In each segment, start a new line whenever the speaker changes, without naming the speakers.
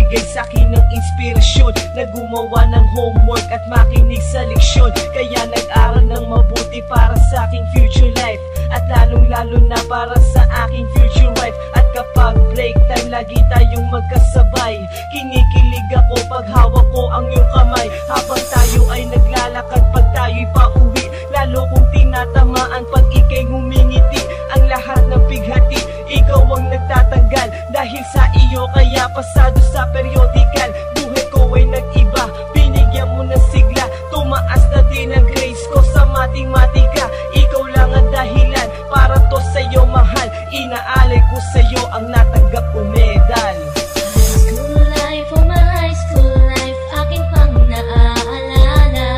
nagbigay sa'kin ng inspirasyon na gumawa ng homework at makinig sa leksyon. Kaya nag-aral ng mabuti para sa aking future life, at lalong-lalo na para sa aking future wife. At kapag break time, lagi tayong magkasabay. Kinikilig ako pag hawak ko ang iyong kamay, habang tayo ay naglalakad pag tayo'y pauwi. Lalo kong tinatamaan pag ika'y ngumingiti. Ang lahat ng pighati, ikaw ang nagtatanggal. Dahil sa iyo kaya pasado sa periodical. Buhay ko ay nag-iba, binigyan mo ng sigla. Tumaas na din ang grades ko sa matematika. Ikaw lang ang dahilan para to sa'yo mahal. Inaalay ko sa'yo ang natanggap kong medal.
High school life, oh my high school life, akin pang naaalala.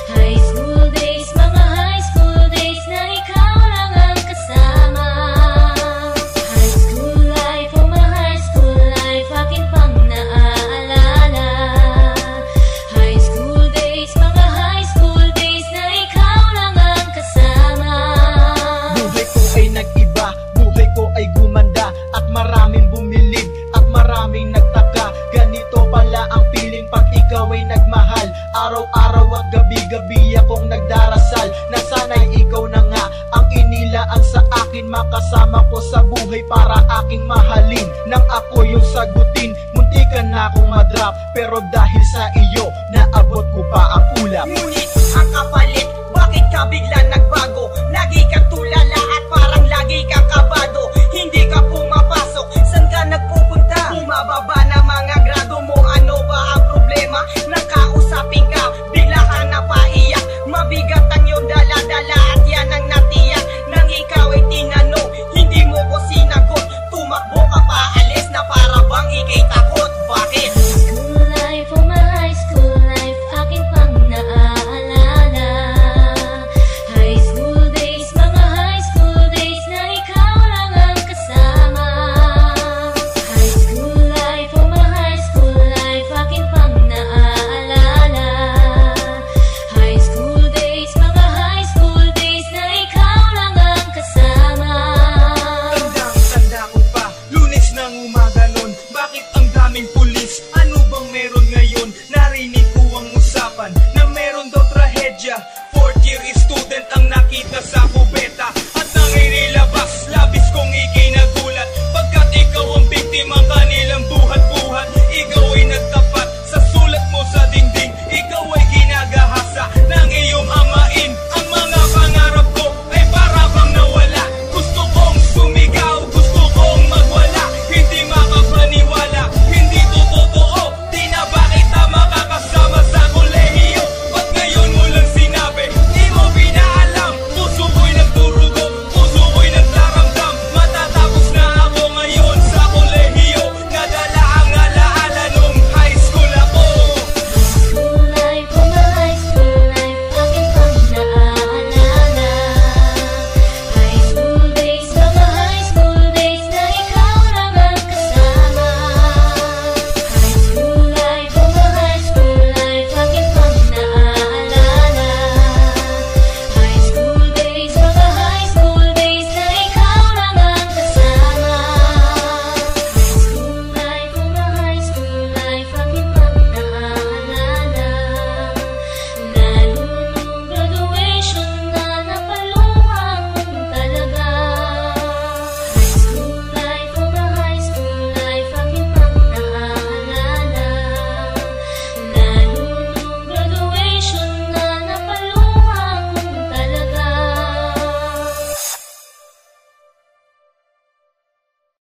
High school days, mga high school days na ikaw lang ang kasama. High school life, oh my high school life, akin pang naaalala. High school days, mga high school days na ikaw lang ang kasama.
Buhay ko ay nag-iba, buhay ko ay gumanda, at maraming bumilig, at maraming nagtaka. Ganito pala ang feeling pag ikaw ay nagmahal. Araw-araw at gabi-gabi akong nagdarasal na sana'y ikaw na nga ang inilaan sa akin. Makasama ko sa buhay para aking mahalin. Nang ako yung sagutin, muntikan na akong madrop, pero dahil sa iyo